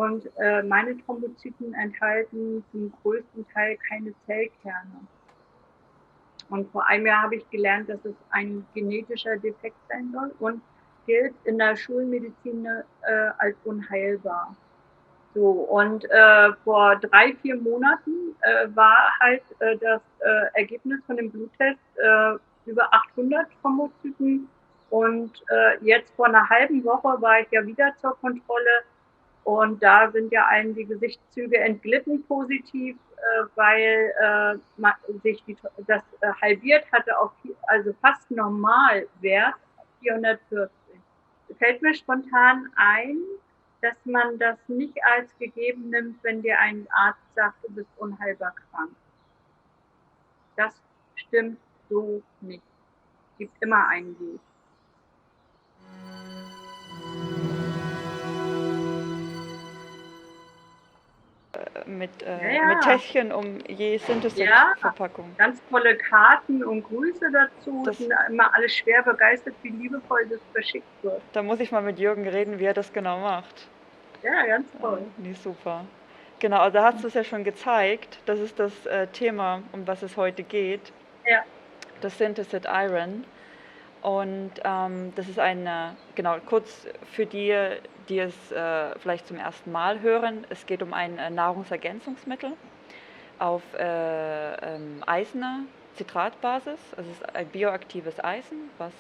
Und meine Thrombozyten enthalten zum größten Teil keine Zellkerne. Und vor einem Jahr habe ich gelernt, dass es ein genetischer Defekt sein soll und gilt in der Schulmedizin als unheilbar. So, und vor 3, 4 Monaten war halt das Ergebnis von dem Bluttest über 800 Thrombozyten. Und jetzt vor einer halben Woche war ich ja wieder zur Kontrolle und da sind ja allen die Gesichtszüge entglitten positiv, weil sich das halbiert hatte auf also fast Normalwert 440. Fällt mir spontan ein, dass man das nicht als gegeben nimmt, wenn dir ein Arzt sagt, du bist unheilbar krank. Das stimmt so nicht. Es gibt immer einen Weg. Ja, Mit ja, Täschchen um je ja, Synthesit-Verpackung. ganz tolle Karten und Grüße dazu. Das, Sind immer alle schwer begeistert, wie liebevoll das verschickt wird. da muss ich mal mit Jürgen reden, wie er das genau macht. Ja, ganz toll. Nee, super. Genau, also da hast du es ja schon gezeigt. Das ist das Thema, um was es heute geht. Ja, Das Synthesit Iron. Und das ist genau, kurz für die, die es vielleicht zum ersten Mal hören, es geht um ein Nahrungsergänzungsmittel auf Eisener Zitratbasis. Also es ist ein bioaktives Eisen, was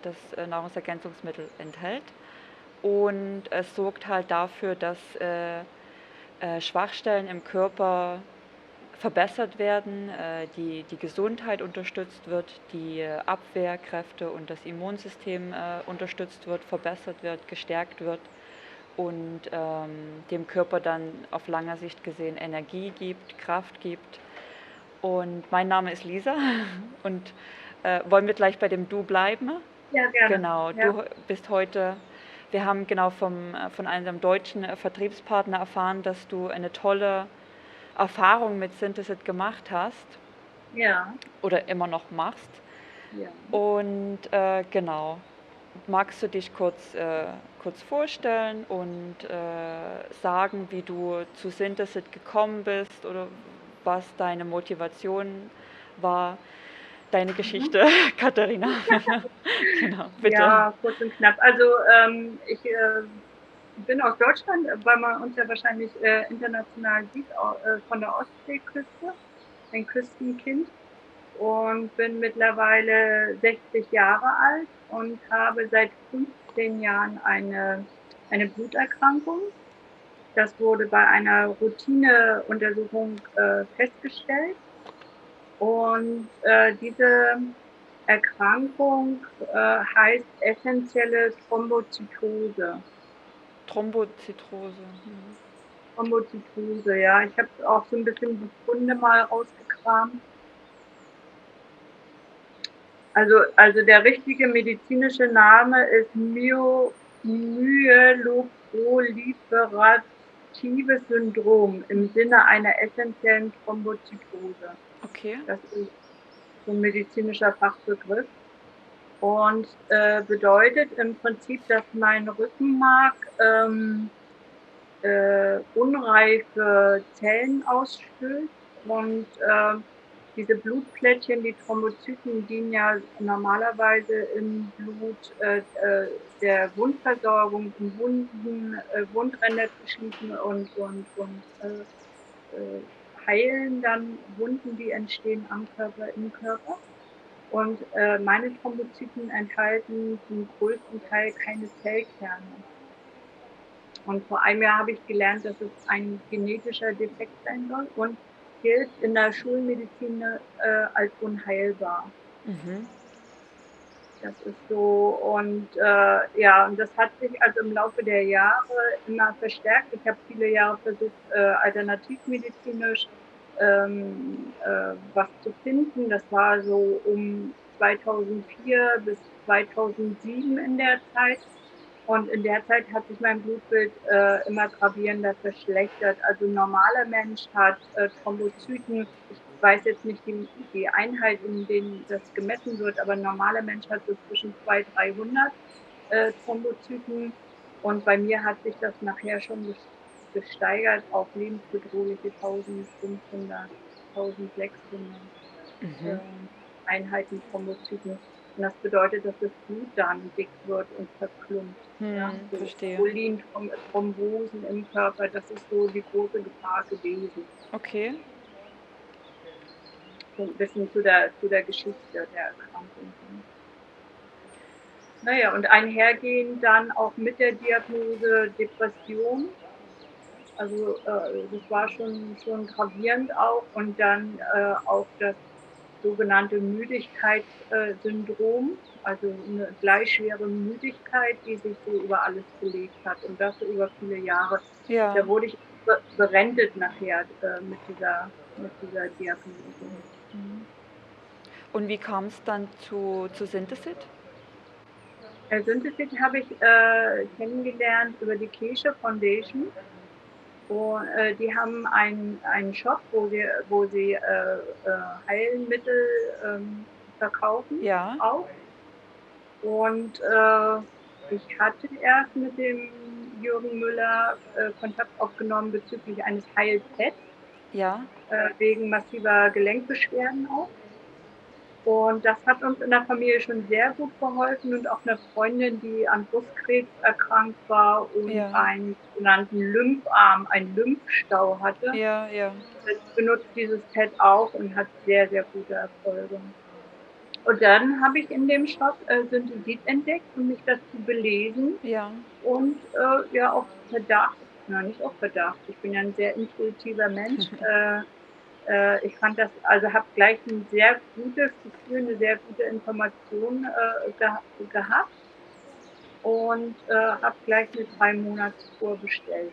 das Nahrungsergänzungsmittel enthält. Und es sorgt halt dafür, dass Schwachstellen im Körper verbessert werden, die Gesundheit unterstützt wird, die Abwehrkräfte und das Immunsystem unterstützt wird, verbessert wird, gestärkt wird und dem Körper dann auf langer Sicht gesehen Energie gibt, Kraft gibt. Und mein Name ist Lisa und wollen wir gleich bei dem Du bleiben? ja, gerne. Genau, Ja, du bist heute, wir haben genau von einem deutschen Vertriebspartner erfahren, dass du eine tolle Erfahrung mit Synthesit gemacht hast ja, oder immer noch machst. ja. Und genau, magst du dich kurz vorstellen und sagen, wie du zu Synthesit gekommen bist oder was deine Motivation war? Deine Mhm. Geschichte, Katharina. Genau, bitte. Ja, kurz und knapp. Also ich bin aus Deutschland, weil man uns ja wahrscheinlich international sieht, von der Ostseeküste, ein Küstenkind und bin mittlerweile 60 Jahre alt und habe seit 15 Jahren eine Bluterkrankung. Das wurde bei einer Routineuntersuchung festgestellt. Und diese Erkrankung heißt essentielle Thrombozytose. Thrombozytose. Mhm. Thrombozytose, ja. Ich habe auch so ein bisschen die Funde mal rausgekramt. Also der richtige medizinische Name ist Myeloproliferatives Syndrom im Sinne einer essentiellen Thrombozytose. Okay. Das ist so ein medizinischer Fachbegriff und bedeutet im Prinzip, dass mein Rückenmark unreife Zellen ausstößt und diese Blutplättchen, die Thrombozyten, dienen ja normalerweise im Blut der Wundversorgung, um Wunden, Wundränder zu schließen heilen dann Wunden, die entstehen am Körper, im Körper. Und meine Thrombozyten enthalten zum größten Teil keine Zellkerne. Und vor einem Jahr habe ich gelernt, dass es ein genetischer Defekt sein soll und gilt in der Schulmedizin als unheilbar. Mhm. Das ist so und ja, und das hat sich also im Laufe der Jahre immer verstärkt. Ich habe viele Jahre versucht, alternativmedizinisch was zu finden. Das war so um 2004 bis 2007 in der Zeit. Und in der Zeit hat sich mein Blutbild immer gravierender verschlechtert. Also ein normaler Mensch hat Thrombozyten. Ich weiß jetzt nicht die Einheit, in denen das gemessen wird, aber ein normaler Mensch hat so zwischen 200, 300 Thrombozyten. Und bei mir hat sich das nachher schon gesteigert auf lebensbedrohliche 1500, 1600 Mhm. Einheiten Thrombozyten. Und das bedeutet, dass das Blut dann dick wird und verklumpt. Ja? So Verstehe. Thrombosen im Körper, das ist so die große Gefahr gewesen. Okay. So ein bisschen zu der Geschichte der Erkrankung. Naja, und einhergehend dann auch mit der Diagnose Depression. Also das war schon gravierend auch. Und dann auch das sogenannte Müdigkeitssyndrom, also eine gleich schwere Müdigkeit, die sich so über alles gelegt hat. Und das über viele Jahre. Ja. Da wurde ich berentet nachher mit dieser Diagnose. Und wie kam es dann zu Synthesit? Synthesit habe ich kennengelernt über die Keshe Foundation. Und die haben einen Shop, wo sie Heilmittel verkaufen Ja. auch. Und ich hatte erst mit dem Jürgen Müller Kontakt aufgenommen bezüglich eines Heilpads Ja. wegen massiver Gelenkbeschwerden auch. Und das hat uns in der Familie schon sehr gut geholfen und auch eine Freundin, die an Brustkrebs erkrankt war und Ja. einen sogenannten Lympharm, einen Lymphstau hatte, Ja, ja. benutzt dieses Pad auch und hat sehr, sehr gute Erfolge. Und dann habe ich in dem Shop Synthesit entdeckt und mich dazu belesen Ja. und ja auf Verdacht, nicht auf Verdacht, ich bin ja ein sehr intuitiver Mensch, ich fand das, also habe gleich ein sehr gutes Gefühl, eine sehr gute Information gehabt und habe gleich eine 3-Monats-Kur bestellt.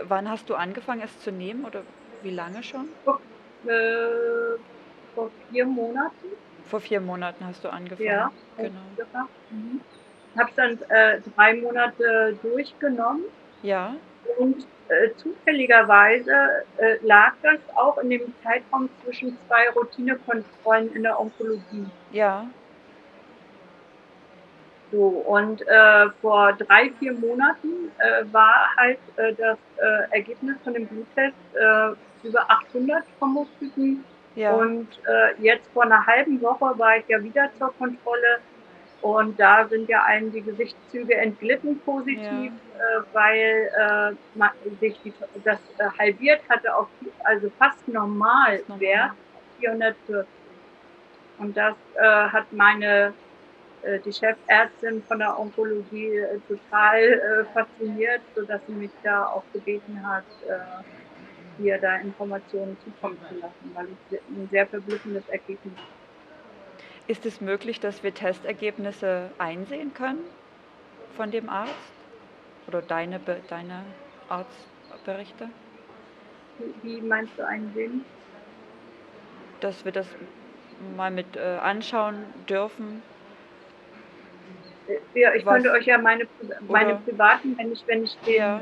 Wann hast du angefangen, es zu nehmen oder wie lange schon? Vor 4 Monaten, Vor 4 Monaten hast du ja, angefangen. Genau. gemacht. Habe es dann 3 Monate durchgenommen Ja. und zufälligerweise lag das auch in dem Zeitraum zwischen 2 Routinekontrollen in der Onkologie. Ja. So, und vor 3-4 Monaten war halt das Ergebnis von dem Bluttest über 800 Thrombozyten. Ja. Und jetzt vor einer halben Woche war ich ja wieder zur Kontrolle und da sind ja allen die Gesichtszüge entglitten positiv, weil sich das halbiert hatte auf also fast normal Fast normal. Wert 440. Und das hat die Chefärztin von der Onkologie total fasziniert, sodass sie mich da auch gebeten hat, hier da Informationen zukommen zu lassen, weil ich ein sehr verblüffendes Ergebnis habe. Ist es möglich, dass wir Testergebnisse einsehen können von dem Arzt? Oder deine Arztberichte? Wie meinst du einsehen? Dass wir das mal mit anschauen dürfen? Ja, ich Was? könnte euch ja meine Oder? privaten, wenn ich den Ja.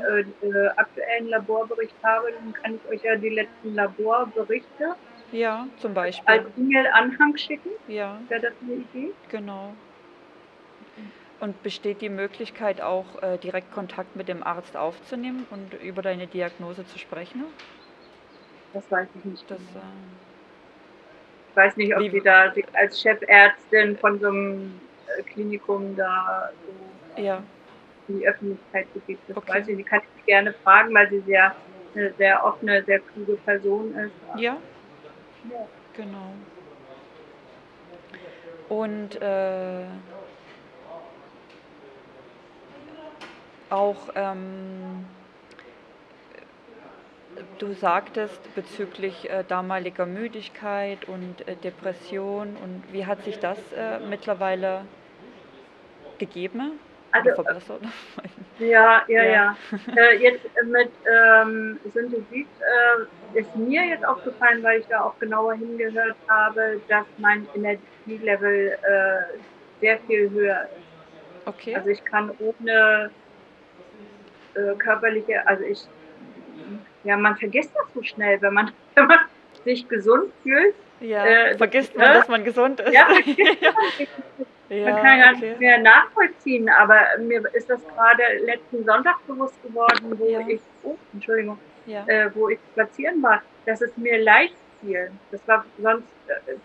aktuellen Laborbericht habe, dann kann ich euch ja die letzten Laborberichte Ja, zum als Beispiel. E-Mail-Anhang schicken. Ja, Wäre das eine Idee? genau. Und besteht die Möglichkeit auch direkt Kontakt mit dem Arzt aufzunehmen und über deine Diagnose zu sprechen? Das weiß ich nicht. Das, Genau. Ich weiß nicht, ob wie, sie da als Chefärztin von so einem Klinikum da so ja, in die Öffentlichkeit begibt. Das okay. weiß ich. Die kann ich gerne fragen, weil sie eine sehr offene, sehr kluge Person ist. Ja, Ja. genau. Und auch du sagtest bezüglich damaliger Müdigkeit und Depression und wie hat sich das mittlerweile gegeben Also, oder verbessert? ja. Ja. Jetzt mit Synthesit ist mir jetzt aufgefallen, weil ich da auch genauer hingehört habe, dass mein Energielevel sehr viel höher ist. Okay. Also ich kann ohne körperliche, man vergisst das so schnell, wenn man sich gesund fühlt. Ja, das, vergisst man, ne? dass man gesund ist. Ja, vergisst Ja, man. Man kann ja, gar nicht okay. mehr nachvollziehen, aber mir ist das gerade letzten Sonntag bewusst geworden, Ja, Entschuldigung, ja. wo ich spazieren war, dass es mir leicht fiel. Das war sonst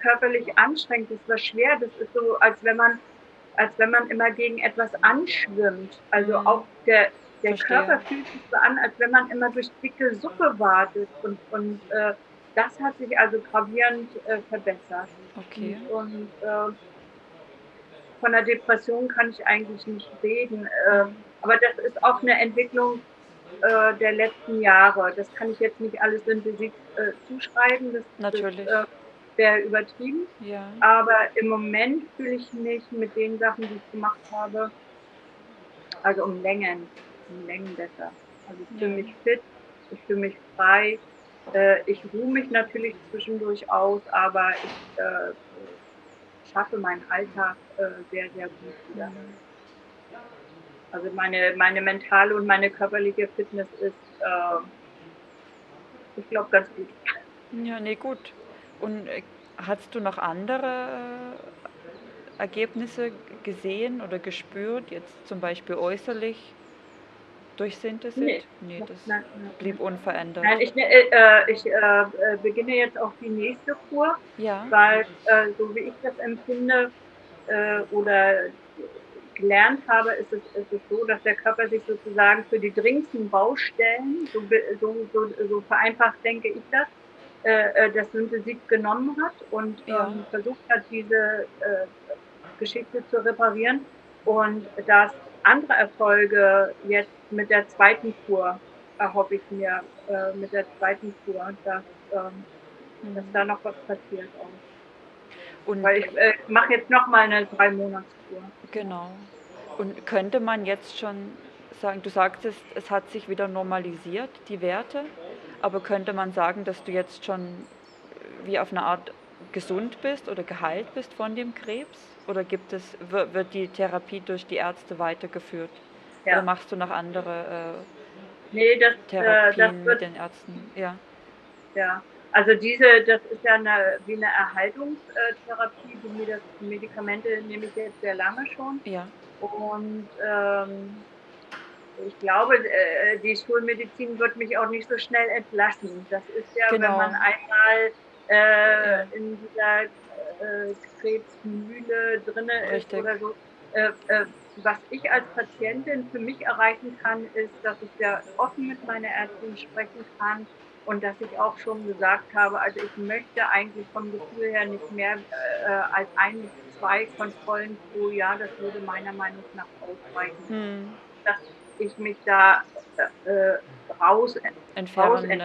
körperlich anstrengend, das war schwer. Das ist so, als wenn man immer gegen etwas anschwimmt. Also Hm, auch der verstehe. Körper fühlt sich so an, als wenn man immer durch dicke Suppe wartet. Und das hat sich also gravierend verbessert. Okay. Und von der Depression kann ich eigentlich nicht reden. Hm, Aber das ist auch eine Entwicklung der letzten Jahre. Das kann ich jetzt nicht alles intensiv zuschreiben, das natürlich. wäre übertrieben. Ja. Aber im Moment fühle ich mich mit den Sachen, die ich gemacht habe, also um Längen besser. Also ich fühle Ja. mich fit, ich fühle mich frei. Ich ruhe mich natürlich zwischendurch aus, aber ich schaffe meinen Alltag sehr, sehr gut wieder. Hm. Also meine mentale und meine körperliche Fitness ist, ich glaube, ganz gut. Ja, nee, gut. Und hast du noch andere Ergebnisse gesehen oder gespürt, jetzt zum Beispiel äußerlich durch Synthesit? Nee, Nee, das nein, nein, blieb unverändert. nein, ich beginne jetzt auch die nächste Kur, Ja, weil so wie ich das empfinde oder gelernt habe, ist es so, dass der Körper sich sozusagen für die dringendsten Baustellen, so vereinfacht denke ich das Synthesit genommen hat und ja. versucht hat, diese Geschichte zu reparieren. Und dass andere Erfolge jetzt mit der zweiten Kur erhoffe ich mir, mit der zweiten Kur, dass Hm. da noch was passiert auch. Und Weil ich mache jetzt noch mal eine 3-Monats-Kur. genau. Und könnte man jetzt schon sagen, du sagtest, es hat sich wieder normalisiert, die Werte, aber könnte man sagen, dass du jetzt schon wie auf eine Art gesund bist oder geheilt bist von dem Krebs? Oder wird die Therapie durch die Ärzte weitergeführt? Oder Ja. machst du noch andere Nee, das Therapien mit wird, den Ärzten? Ja, ja. Also das ist ja wie eine Erhaltungstherapie. Die Medikamente nehme ich jetzt sehr lange schon. ja, Und ich glaube, die Schulmedizin wird mich auch nicht so schnell entlassen. Das ist ja, wenn man genau, einmal ja, in dieser Krebsmühle drinne ist richtig. oder so. Was ich als Patientin für mich erreichen kann, ist, dass ich sehr offen mit meiner Ärztin sprechen kann und dass ich auch schon gesagt habe, also ich möchte eigentlich vom Gefühl her nicht mehr als 1 bis 2 Kontrollen pro Jahr. Das würde meiner Meinung nach ausreichen, Hm. dass ich mich da äh, raus, raus, Entfernen,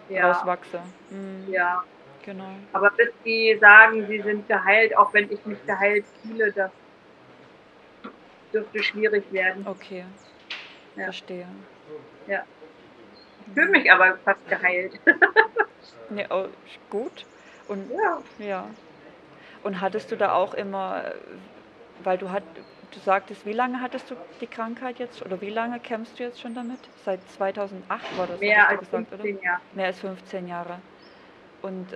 ja, rauswachse. Hm. ja. Genau. Aber bis die sagen, sie sind geheilt, auch wenn ich mich geheilt fühle, das dürfte schwierig werden. Okay, Ja, verstehe. ja. Ich fühle mich aber fast geheilt. Ne, oh, gut. Und Ja, ja. Und hattest du da auch immer, weil du sagtest, wie lange hattest du die Krankheit jetzt oder wie lange kämpfst du jetzt schon damit? Seit 2008 war das, mehr hattest du als gesagt, oder? 15 Jahre. Mehr als 15 Jahre. Und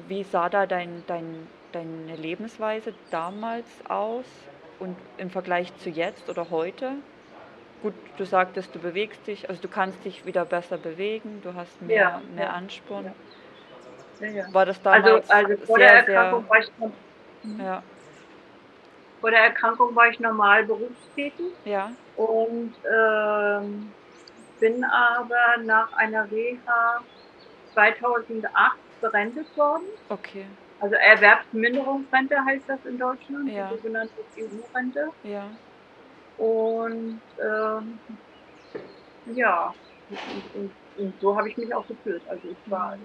wie sah da deine Lebensweise damals aus und im Vergleich zu jetzt oder heute? Gut, du sagtest, du bewegst dich, also du kannst dich wieder besser bewegen, du hast Ja, mehr ja, Ansporn. ja, ja, ja. War das Also, damals also sehr, sehr, ja, vor der Erkrankung war ich normal berufstätig ja, und bin aber nach einer Reha 2008 berentet worden. okay, Also Erwerbsminderungsrente heißt das in Deutschland, die ja, sogenannte EU-Rente. ja, Und ja, und so habe ich mich auch gefühlt. Also hm, ich war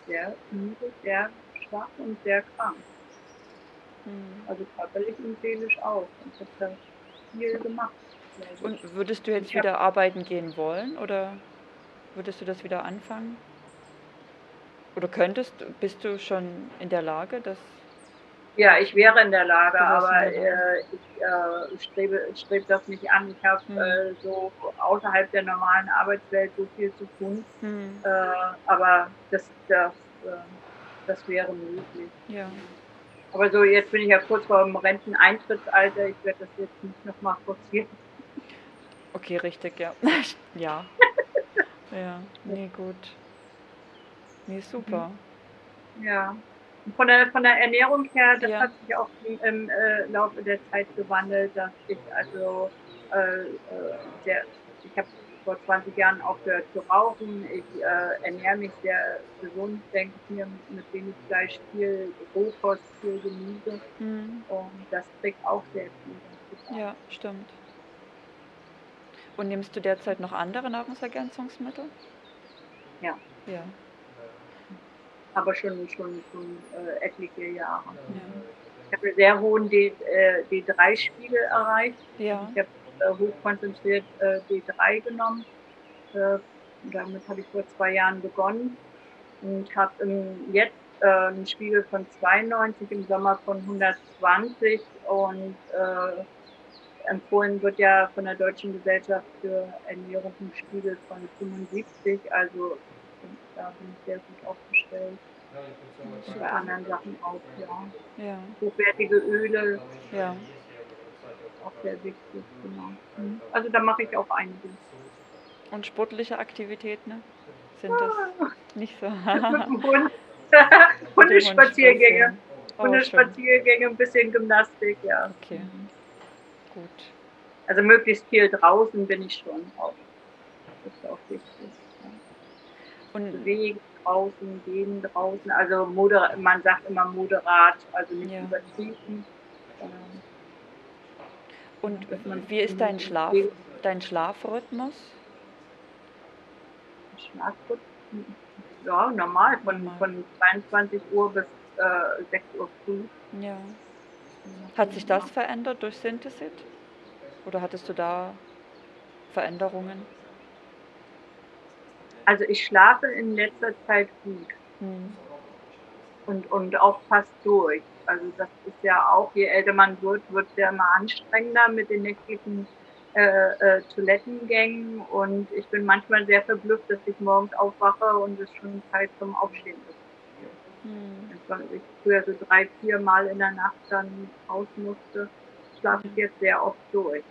sehr müde, sehr schwach und sehr krank. hm. Also körperlich und seelisch auch. Und ich habe da viel gemacht, glaube ich. Und würdest du Und jetzt ich habe wieder arbeiten gehen wollen oder würdest du das wieder anfangen? Oder bist du schon in der Lage, das Ja, ich wäre in der Lage, du wärst in aber der Lage? ich strebe das nicht an. Ich habe Hm, so außerhalb der normalen Arbeitswelt so viel zu tun. hm, Aber das wäre möglich. Ja. Aber so, jetzt bin ich ja kurz vor dem Renteneintrittsalter, ich werde das jetzt nicht nochmal forcieren. Okay, richtig, ja. Ja. Ja, nee, gut. Nee, Mhm. super. Ja. Und von der Ernährung her, das Ja, hat sich auch im Laufe der Zeit gewandelt, dass ich also sehr, ich habe vor 20 Jahren aufgehört zu rauchen. Ich ernähre mich sehr gesund, denke ich mir, mit wenig Fleisch, viel Rohkost, viel Gemüse. mhm. Und das trägt auch sehr viel dazu bei. Ja, stimmt. Und nimmst du derzeit noch andere Nahrungsergänzungsmittel? Ja, Ja, aber schon etliche Jahre. ja, Ich habe einen sehr hohen D3-Spiegel erreicht. Also ja. ich habe hochkonzentriert D3 genommen. Äh, damit habe ich vor 2 Jahren begonnen und habe jetzt einen Spiegel von 92, im Sommer von 120 und empfohlen wird ja von der Deutschen Gesellschaft für Ernährung ein Spiegel von 75, also da bin ich sehr gut aufgestellt. Bei Super. anderen Sachen auch, ja. Ja, Hochwertige Öle, ja. auch sehr wichtig, genau. Mhm. Also da mache ich auch einiges. Und sportliche Aktivitäten sind das Ah, nicht so? mit dem Hund. Mit dem Hund Hundespaziergänge. spazieren. Oh, schön. Hundespaziergänge, ein bisschen Gymnastik, ja. Okay, Mhm. gut. Also möglichst viel draußen bin ich schon auch. Das ist auch wichtig. Ja. Und Bewegen draußen, gehen draußen. Also man sagt immer moderat, also nicht ja. übertrieben, sondern Und dass man wie ist dein Bewegung dein Schlafrhythmus? Schlafrhythmus. Ja, normal, von, Normal. von 22 Uhr bis 6 Uhr früh. Ja. Je Hat sich nachdem, das ja. verändert durch Synthesit? Oder hattest du da Veränderungen? Also ich schlafe in letzter Zeit gut Hm. und auch fast durch. Also das ist ja auch, je älter man wird es ja immer anstrengender mit den nächtlichen Toilettengängen und ich bin manchmal sehr verblüfft, dass ich morgens aufwache und es schon Zeit zum Aufstehen ist. Hm. Wenn ich früher so 3, 4 Mal in der Nacht dann raus musste, schlafe Ja. ich jetzt sehr oft durch.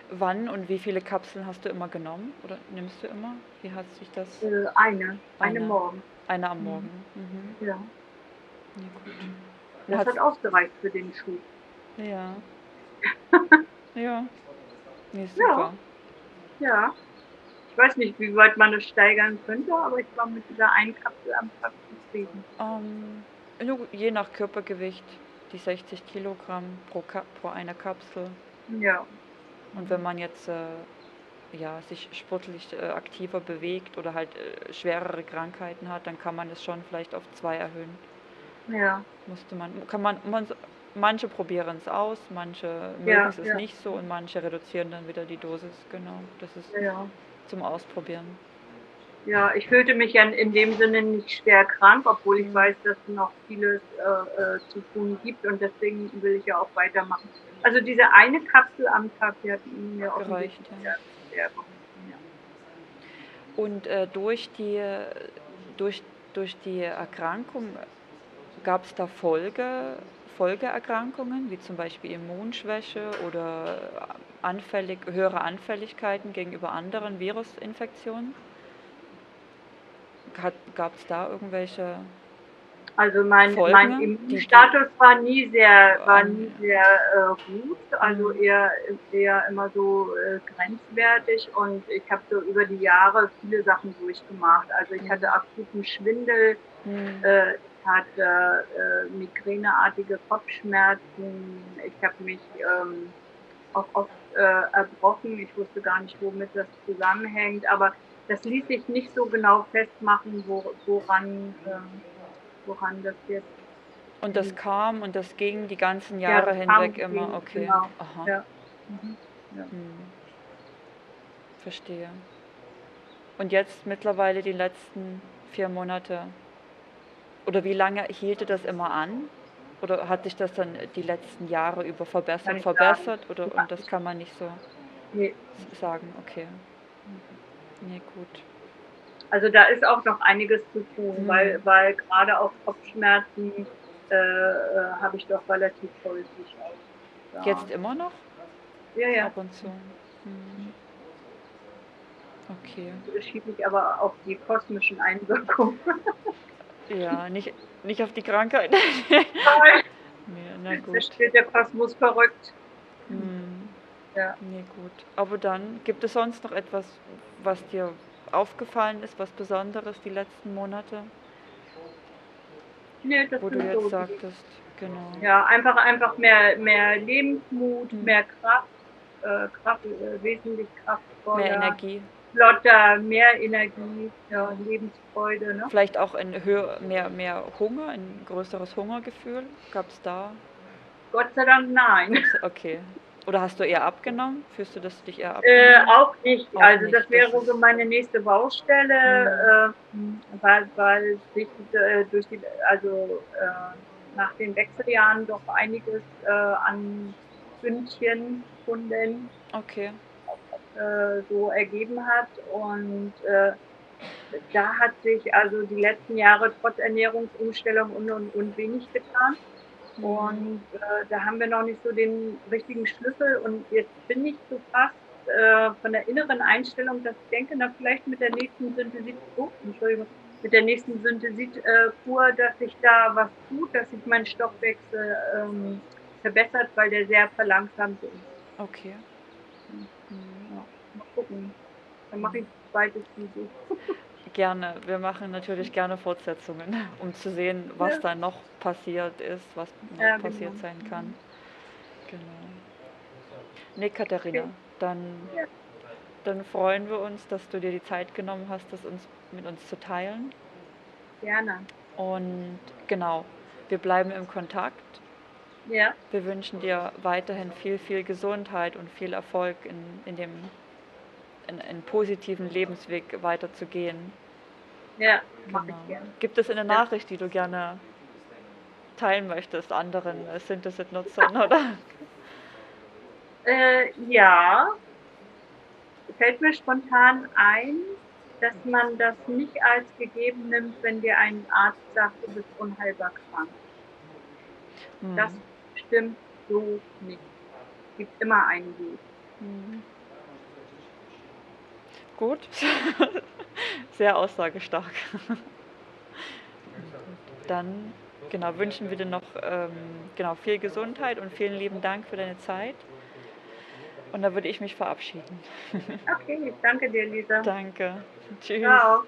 Wann und wie viele Kapseln hast du immer genommen? Oder nimmst du immer? Wie hat sich das? Eine Eine. morgens. Eine am Mhm. Morgen. Mhm. Ja, Ja, gut. Und das hat ausgereicht für den Schub. ja. Ja. Nee, Ja, super. ja. Ich weiß nicht, wie weit man das steigern könnte, aber ich war mit dieser einen Kapsel am Tag zufrieden. Nur je nach Körpergewicht, die 60 Kilogramm pro eine Kapsel. Ja. Und wenn man jetzt ja, sich sportlich aktiver bewegt oder halt schwerere Krankheiten hat, dann kann man es schon vielleicht auf 2 erhöhen. Ja, Manche probieren es aus, manche mögen ja, es ja, nicht so und manche reduzieren dann wieder die Dosis. Genau, das ist ja, ja. zum Ausprobieren. Ja, ich fühlte mich ja in dem Sinne nicht schwer krank, obwohl ich Hm, weiß, dass es noch vieles zu tun gibt und deswegen will ich ja auch weitermachen. Also diese eine Kapsel am Tag, die hat mir gereicht, offensichtlich ja. sehr geholfen. Ja. Und durch, durch die Erkrankung gab es da Folgeerkrankungen, wie zum Beispiel Immunschwäche oder höhere Anfälligkeiten gegenüber anderen Virusinfektionen? Gab es da irgendwelche Also mein Folgen, die Immunstatus war an... nie sehr gut, also Hm, eher immer so grenzwertig und ich habe so über die Jahre viele Sachen durchgemacht. Also ich hatte hm, akuten Schwindel, hm, ich hatte migräneartige Kopfschmerzen, ich habe mich auch oft erbrochen. Ich wusste gar nicht, womit das zusammenhängt, aber das ließ sich nicht so genau festmachen, woran das jetzt und das liegt. kam und das ging die ganzen Ja, Jahre das kam hinweg und immer, ging, okay. genau. Aha, Ja. Mhm. Ja. hm, verstehe. Und jetzt mittlerweile die letzten 4 Monate, oder wie lange hielte das immer an? Oder hat sich das dann die letzten Jahre über Kann ich sagen. verbessert, Ja, und das kann man nicht so nee. sagen, okay. Nee, gut. Also da ist auch noch einiges zu tun, weil, Mhm. weil gerade auch Kopfschmerzen habe ich doch relativ häufig auch. Ja, Jetzt immer noch? ja, ja. Ab und zu. Mhm. Okay. Das schiebt mich aber auf die kosmischen Einwirkungen. Ja, nicht auf die Krankheit. Nein, Nee, na da gut. spielt der Kosmos verrückt. Mhm. Ja. Nee, gut. Aber dann, gibt es sonst noch etwas, was dir aufgefallen ist, was Besonderes die letzten Monate, Nee, das wo du sind jetzt so die. sagtest, genau. Ja, einfach mehr Lebensmut, Hm. mehr Kraft, wesentlich Mehr kraftvoller, Energie. flotter, mehr Energie, ja, Ja. Lebensfreude, ne? Vielleicht auch mehr Hunger, ein größeres Hungergefühl. Gab es da? Gott sei Dank nein. Okay. Oder hast du eher abgenommen? Fühlst du, dass du dich eher abgenommen hast? Auch nicht. Auch Also nicht. das Das wäre ist. so meine nächste Hm. Baustelle, weil sich durch die, also nach den Wechseljahren doch einiges an Bündchen, Kunden Okay. so ergeben hat. Und da hat sich also die letzten Jahre trotz Ernährungsumstellung und wenig getan. Hm. Und da haben wir noch nicht so den richtigen Schlüssel. Und jetzt bin ich so fast von der inneren Einstellung, dass ich denke, na vielleicht mit der nächsten Entschuldigung, mit der nächsten Synthesit-Kur, dass sich da was tut, dass sich mein Stoffwechsel verbessert, weil der sehr verlangsamt ist. Okay. Ja, mal gucken. Dann mache Hm. ich ein zweites Video. Gerne. Wir machen natürlich gerne Fortsetzungen, um zu sehen, was Ja, da noch passiert ist, was noch ja, genau. passiert sein kann. Genau. Nee, Katharina, Okay. dann, Ja, dann freuen wir uns, dass du dir die Zeit genommen hast, das mit uns zu teilen. gerne. Und genau, wir bleiben im Kontakt. Ja, Wir wünschen dir weiterhin viel Gesundheit und viel Erfolg in positiven Lebensweg weiterzugehen. ja, mache Genau. ich gerne. Gibt es eine Ja. Nachricht, die du gerne teilen möchtest, anderen Synthesit-Nutzern, oder? Ja, fällt mir spontan ein, dass man das nicht als gegeben nimmt, wenn dir ein Arzt sagt, du bist unheilbar krank. Das Hm. stimmt so nicht. Es gibt immer einen Weg. Hm. Gut, sehr aussagestark. Dann genau, wünschen wir dir noch genau, viel Gesundheit und vielen lieben Dank für deine Zeit. Und da würde ich mich verabschieden. Okay, ich danke dir, Lisa. Danke. Tschüss. Ciao.